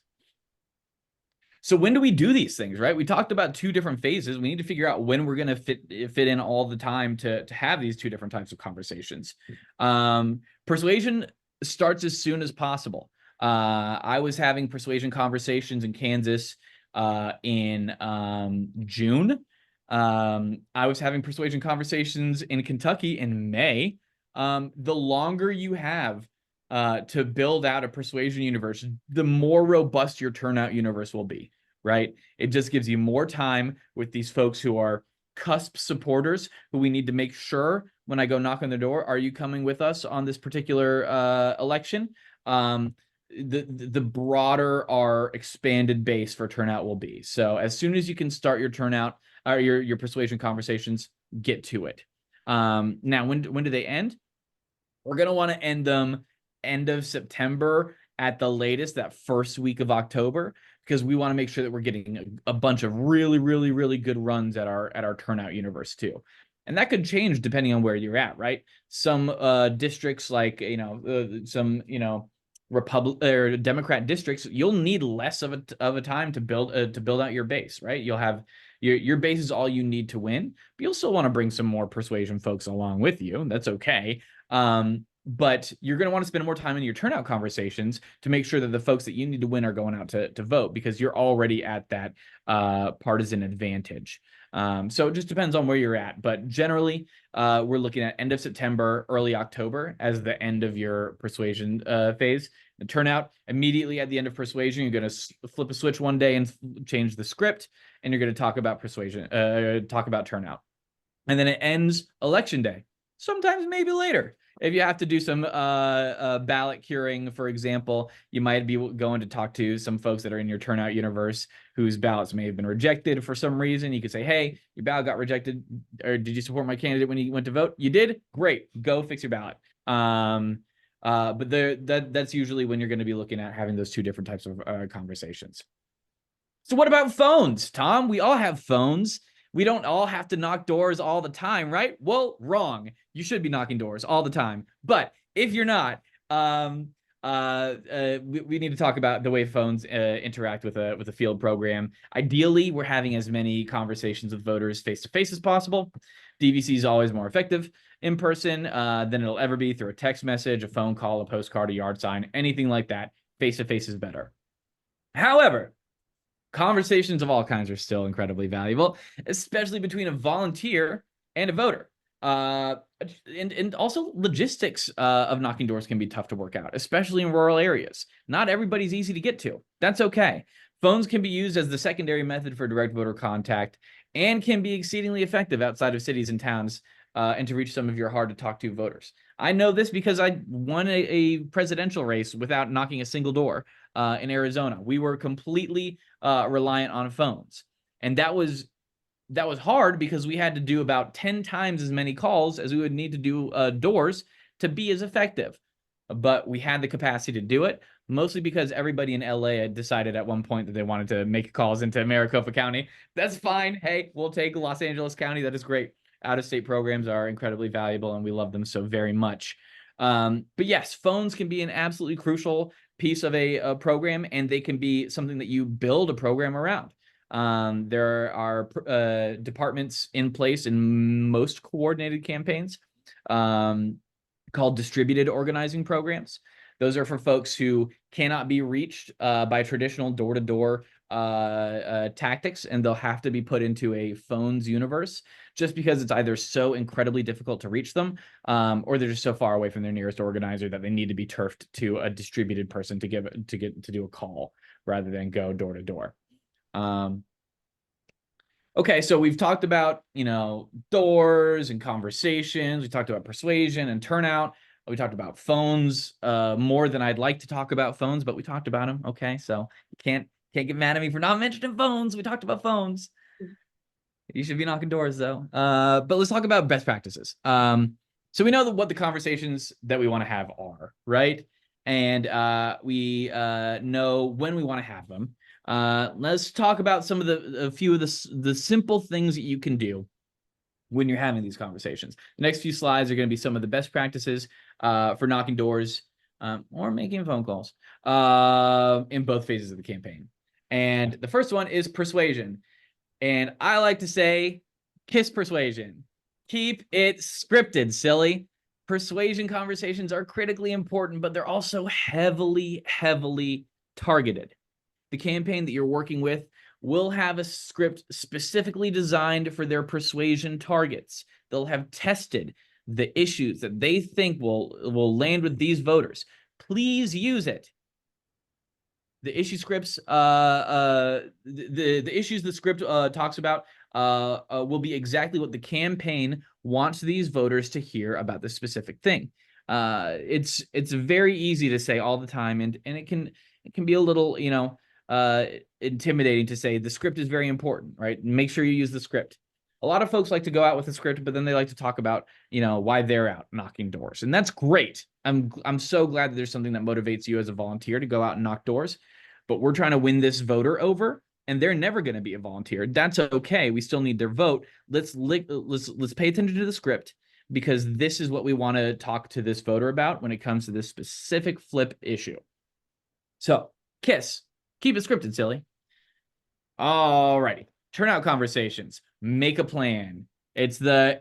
So when do we do these things, right? We talked about 2 different phases. We need to figure out when we're going to fit in all the time to have these 2 different types of conversations. Persuasion starts as soon as possible. I was having persuasion conversations in Kansas in June. I was having persuasion conversations in Kentucky in May. The longer you have to build out a persuasion universe, the more robust your turnout universe will be, right? It just gives you more time with these folks who are cusp supporters, who we need to make sure when I go knock on the door, are you coming with us on this particular election? The broader our expanded base for turnout will be. So as soon as you can start your turnout or your persuasion conversations, get to it. Now, when do they end? We're going to want to end them end of September at the latest, that first week of October, because we want to make sure that we're getting a bunch of really, really, really good runs at our turnout universe too. And that could change depending on where you're at, right? Some districts like, some, Republican or Democrat districts, you'll need less of a time to build out your base, right? You'll have your base is all you need to win, but you'll still want to bring some more persuasion folks along with you. That's okay. But you're going to want to spend more time in your turnout conversations to make sure that the folks that you need to win are going out to vote, because you're already at that partisan advantage. So it just depends on where you're at. But generally, we're looking at end of September, early October as the end of your persuasion phase. The turnout immediately at the end of persuasion, you're going to flip a switch one day and change the script, and you're going to talk about persuasion, talk about turnout. And then it ends election day, sometimes maybe later. If you have to do some ballot curing, for example, you might be going to talk to some folks that are in your turnout universe whose ballots may have been rejected for some reason. You could say, hey, your ballot got rejected, or did you support my candidate when you went to vote? You did? Great. Go fix your ballot. But that's usually when you're going to be looking at having those 2 different types of conversations. So what about phones, Tom? We all have phones. We don't all have to knock doors all the time, right? Well, wrong. You should be knocking doors all the time. But if you're not, we need to talk about the way phones interact with a field program. Ideally, we're having as many conversations with voters face to face as possible. DVC is always more effective in person than it'll ever be through a text message, a phone call, a postcard, a yard sign, anything like that. Face to face is better. However, conversations of all kinds are still incredibly valuable, especially between a volunteer and a voter. And also logistics of knocking doors can be tough to work out, especially in rural areas. Not everybody's easy to get to. That's okay. Phones can be used as the secondary method for direct voter contact and can be exceedingly effective outside of cities and towns and to reach some of your hard to talk to voters. I know this because I won a presidential race without knocking a single door in Arizona. We were completely reliant on phones. And that was hard because we had to do about 10 times as many calls as we would need to do doors to be as effective. But we had the capacity to do it, mostly because everybody in LA had decided at one point that they wanted to make calls into Maricopa County. That's fine. Hey, we'll take Los Angeles County. That is great. Out-of-state programs are incredibly valuable, and we love them so very much. But yes, phones can be an absolutely crucial piece of a program, and they can be something that you build a program around. There are departments in place in most coordinated campaigns called distributed organizing programs. Those are for folks who cannot be reached by traditional door-to-door tactics, and they'll have to be put into a phones universe just because it's either so incredibly difficult to reach them or they're just so far away from their nearest organizer that they need to be turfed to a distributed person to do a call rather than go door to door. Okay, so we've talked about, doors and conversations. We talked about persuasion and turnout. We talked about phones more than I'd like to talk about phones, but we talked about them. Okay, so you can't get mad at me for not mentioning phones. We talked about phones. You should be knocking doors though. But let's talk about best practices. So we know what the conversations that we want to have are, right? And we know when we want to have them. Let's talk about some of a few of the simple things that you can do when you're having these conversations. The next few slides are going to be some of the best practices for knocking doors or making phone calls in both phases of the campaign. And the first one is persuasion. And I like to say, kiss persuasion. Keep it scripted, silly. Persuasion conversations are critically important, but they're also heavily, heavily targeted. The campaign that you're working with will have a script specifically designed for their persuasion targets. They'll have tested the issues that they think will land with these voters. Please use it. The issue scripts, the issues the script talks about will be exactly what the campaign wants these voters to hear about the specific thing. It's very easy to say all the time, and it can be a little, intimidating to say the script is very important, right? Make sure you use the script. A lot of folks like to go out with a script, but then they like to talk about, why they're out knocking doors. And that's great. I'm so glad that there's something that motivates you as a volunteer to go out and knock doors. But we're trying to win this voter over, and they're never going to be a volunteer. That's okay. We still need their vote. Let's pay attention to the script, because this is what we want to talk to this voter about when it comes to this specific flip issue. So, KISS. Keep it scripted, silly. All righty. Turnout conversations. Make a plan. It's the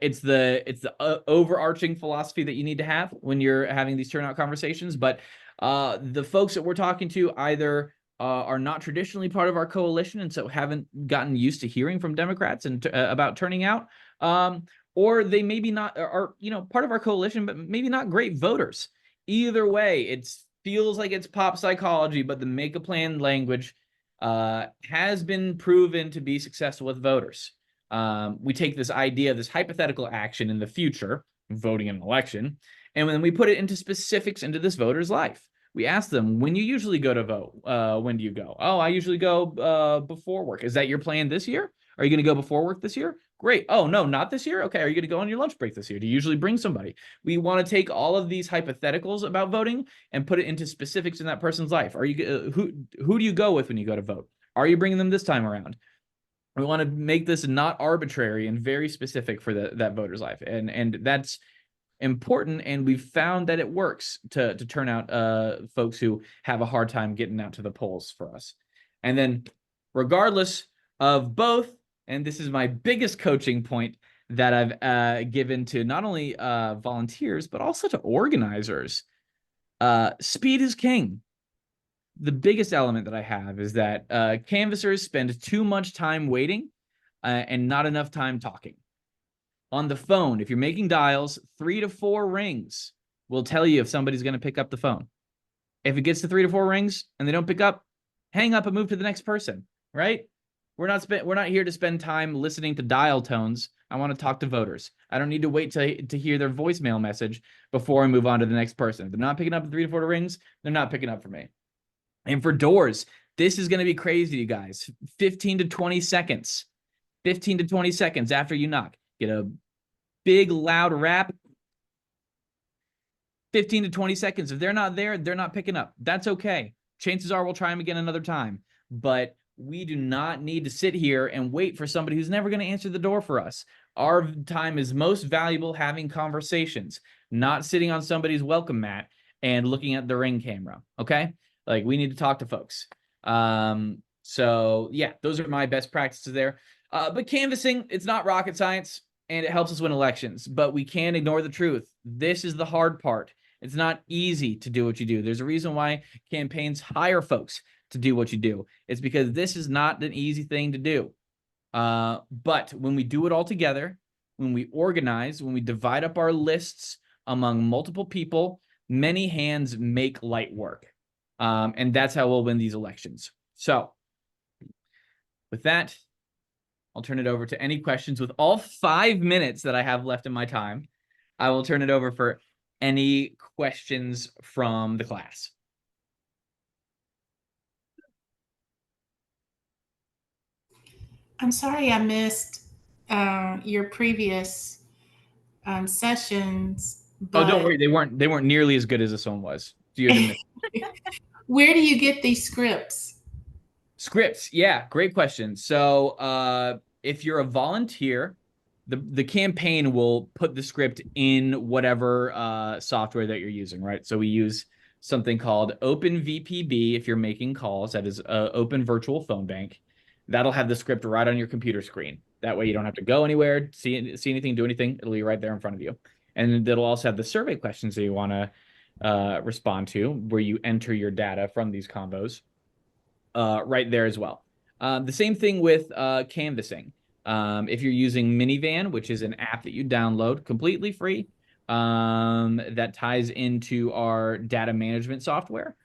overarching philosophy that you need to have when you're having these turnout conversations. But the folks that we're talking to either are not traditionally part of our coalition and so haven't gotten used to hearing from Democrats and about turning out, or they maybe not are part of our coalition, but maybe not great voters. Either way, it feels like it's pop psychology, but the make a plan language has been proven to be successful with voters. We take this idea, this hypothetical action in the future, voting in an election, and then we put it into specifics into this voter's life. We ask them, when you usually go to vote, when do you go? Oh, I usually go before work. Is that your plan this year? Are you going to go before work this year? Great. Oh, no, not this year? Okay. Are you going to go on your lunch break this year? Do you usually bring somebody? We want to take all of these hypotheticals about voting and put it into specifics in that person's life. Are you who do you go with when you go to vote? Are you bringing them this time around? We want to make this not arbitrary and very specific for that voter's life. And that's important. And we've found that it works to turn out folks who have a hard time getting out to the polls for us. And then regardless of both, and this is my biggest coaching point that I've given to not only volunteers, but also to organizers, speed is king. The biggest element that I have is that canvassers spend too much time waiting and not enough time talking. On the phone, if you're making dials, 3 to 4 rings will tell you if somebody's going to pick up the phone. If it gets to 3 to 4 rings and they don't pick up, hang up and move to the next person, right? We're not here to spend time listening to dial tones. I want to talk to voters. I don't need to wait to hear their voicemail message before I move on to the next person. If they're not picking up the 3 to 4 rings, they're not picking up for me. And for doors, this is going to be crazy, you guys. 15 to 20 seconds. 15 to 20 seconds after you knock. Get a big, loud rap. 15 to 20 seconds. If they're not there, they're not picking up. That's okay. Chances are we'll try them again another time. But we do not need to sit here and wait for somebody who's never going to answer the door for us. Our time is most valuable having conversations, not sitting on somebody's welcome mat and looking at the Ring camera, okay? Like, we need to talk to folks. So yeah, those are my best practices there. But canvassing, it's not rocket science, and it helps us win elections, but we can't ignore the truth. This is the hard part. It's not easy to do what you do. There's a reason why campaigns hire folks to do what you do. It's because this is not an easy thing to do. But when we do it all together, when we organize, when we divide up our lists among multiple people, many hands make light work. And that's how we'll win these elections. So with that, I'll turn it over to any questions. With all 5 minutes that I have left in my time, I will turn it over for any questions from the class. I'm sorry I missed your previous sessions, Oh, don't but worry. They weren't nearly as good as this one was. You had to miss. where do you get these scripts? Scripts. Yeah, great question. So if you're a volunteer, the campaign will put the script in whatever software that you're using, right? So we use something called OpenVPB if you're making calls. That is Open Virtual Phone Bank. That'll have the script right on your computer screen. That way you don't have to go anywhere, see anything, do anything. It'll be right there in front of you. And it'll also have the survey questions that you want to respond to, where you enter your data from these combos. Right there as well. The same thing with canvassing. If you're using Minivan, which is an app that you download completely free, that ties into our data management software,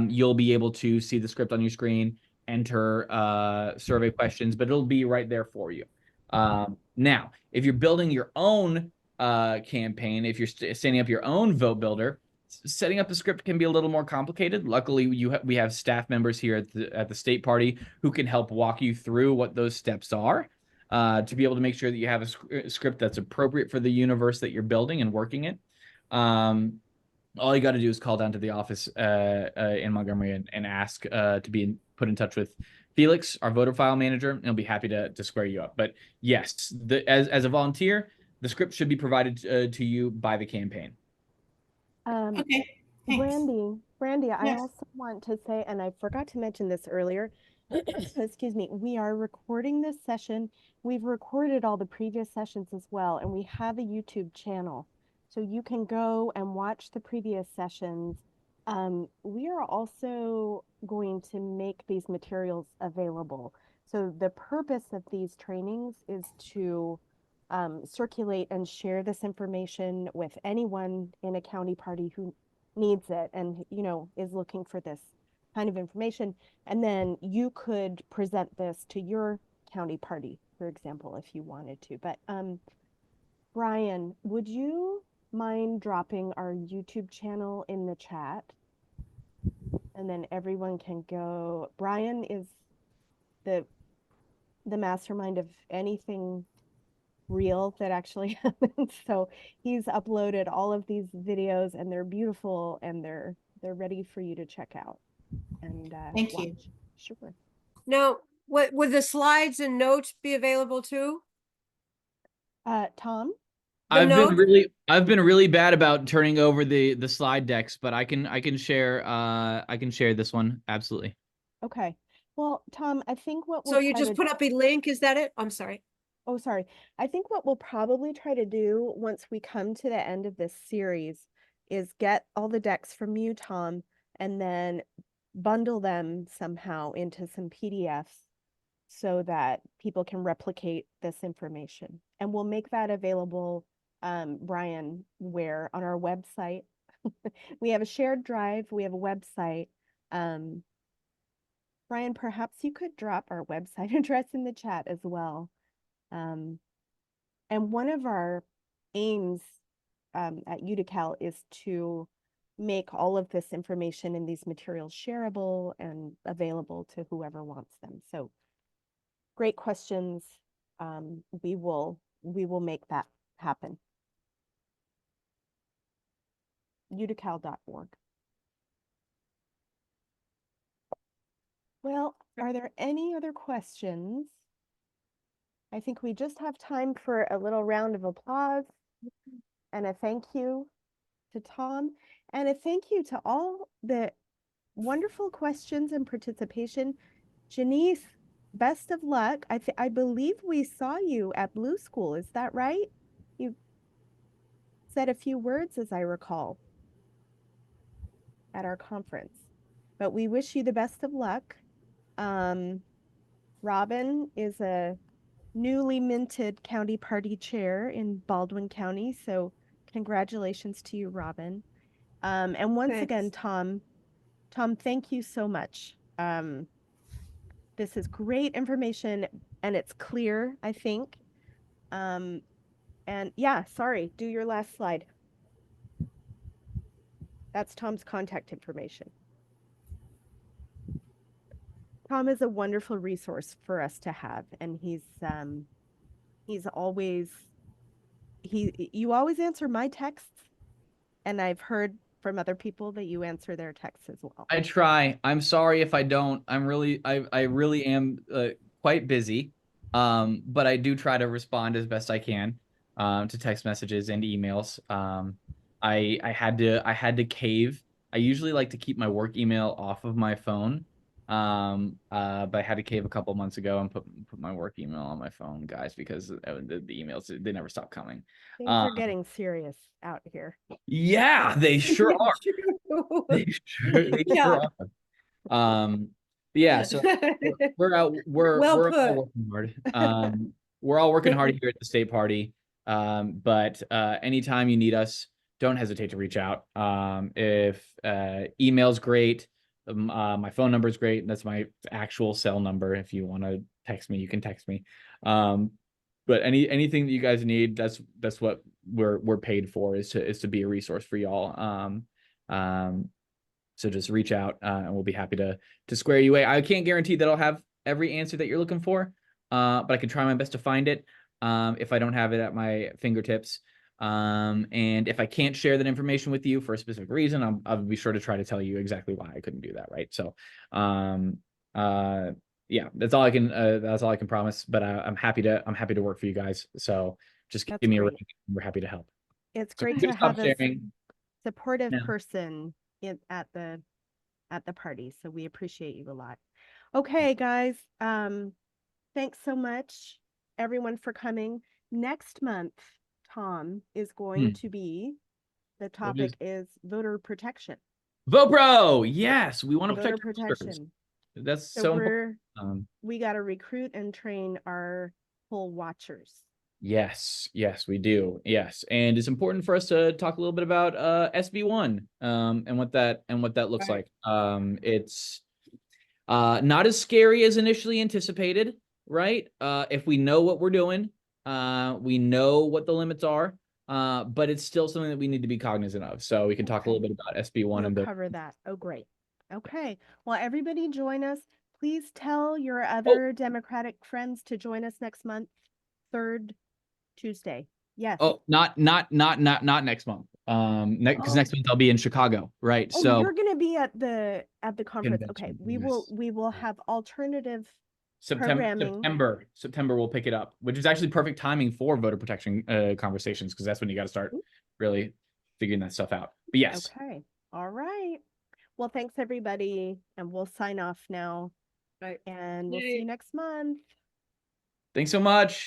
you'll be able to see the script on your screen, enter survey questions, but it'll be right there for you. Now, if you're building your own campaign, if you're standing up your own vote builder, setting up the script can be a little more complicated. Luckily, we have staff members here at the state party who can help walk you through what those steps are to be able to make sure that you have a script that's appropriate for the universe that you're building and working in. All you got to do is call down to the office in Montgomery and ask to be put in touch with Felix, our voter file manager, and he'll be happy to square you up. But yes, as a volunteer, the script should be provided to you by the campaign. Okay, thanks. Brandy, I Yes. also want to say, and I forgot to mention this earlier, excuse me, we are recording this session. We've recorded all the previous sessions as well, and we have a YouTube channel. So you can go and watch the previous sessions. We are also going to make these materials available. So the purpose of these trainings is to circulate and share this information with anyone in a county party who needs it and, you know, is looking for this kind of information. And then you could present this to your county party, for example, if you wanted to. But Brian, would you mind dropping our YouTube channel in the chat? And then everyone can go. Brian is the mastermind of anything real that actually happened. So he's uploaded all of these videos, and they're beautiful, and they're ready for you to check out and Thank watch. you. Sure. Now, what would the slides and notes be available too? Tom? The notes? I've been really bad about turning over the slide decks, but I can share this one. Absolutely. Okay. Well, Tom, I think what we'll So you try just to put up a link, is that it? I'm sorry. Oh, sorry. I think what we'll probably try to do once we come to the end of this series is get all the decks from you, Tom, and then bundle them somehow into some PDFs so that people can replicate this information. And we'll make that available, Brian, where on our website. We have a shared drive, we have a website. Brian, perhaps you could drop our website address in the chat as well. And one of our aims at UDecal is to make all of this information and these materials shareable and available to whoever wants them. So great questions. We will make that happen. udecal.org. Well, are there any other questions? I think we just have time for a little round of applause and a thank you to Tom and a thank you to all the wonderful questions and participation. Janice, best of luck. I believe we saw you at Blue School. Is that right? You said a few words, as I recall, at our conference. But we wish you the best of luck. Robin is a newly minted county party chair in Baldwin County. So congratulations to you, Robin. And once again, Tom, thank you so much. This is great information and it's clear, I think. And yeah, sorry, do your last slide. That's Tom's contact information. Tom is a wonderful resource for us to have, and he's always you always answer my texts, and I've heard from other people that you answer their texts as well. I try. I'm sorry if I don't. I really am quite busy. But I do try to respond as best I can to text messages and emails. I had to cave. I usually like to keep my work email off of my phone. But I had to cave a couple months ago and put my work email on my phone, guys, because the emails, they never stop coming. Things are getting serious out here. Yeah, they sure are. They sure are. Yeah, so we're out. We're all working hard. We're all working hard here at the state party. But anytime you need us, don't hesitate to reach out. If email's great, my phone number is great. That's my actual cell number. If you want to text me, you can text me. But anything that you guys need, that's what we're paid for, is to be a resource for y'all. So just reach out and we'll be happy to square you away. I can't guarantee that I'll have every answer that you're looking for, but I can try my best to find it if I don't have it at my fingertips. And if I can't share that information with you for a specific reason, I'll be sure to try to tell you exactly why I couldn't do that. Right. So yeah, that's all I can promise, but I'm happy to work for you guys. So just give me a ring. We're happy to help. It's great to have a supportive person at the party. So we appreciate you a lot. Okay, guys. Thanks so much, everyone, for coming. Next month, Tom, is going to be, the topic is voter protection. Vote Pro. Yes, we want to voter protect protection. That's so important. We got to recruit and train our poll watchers. Yes, we do. Yes, and it's important for us to talk a little bit about SB1 and what that looks like. It's not as scary as initially anticipated, right? If we know what we're doing, we know what the limits are, but it's still something that we need to be cognizant of. So we can talk a little bit about SB1 and cover that. Oh, great. Okay. Well, everybody join us. Please tell your other Democratic friends to join us next month, third Tuesday. Yes. Oh, not next month. Because Oh. next month I'll be in Chicago, right? Oh, So you're gonna be at the conference. Okay, convention, we will have alternative September, programming. September we'll pick it up, which is actually perfect timing for voter protection conversations, because that's when you got to start really figuring that stuff out. But yes, Okay. All right. Well, thanks everybody, and we'll sign off now. Right. And we'll see you next month. thanks so much.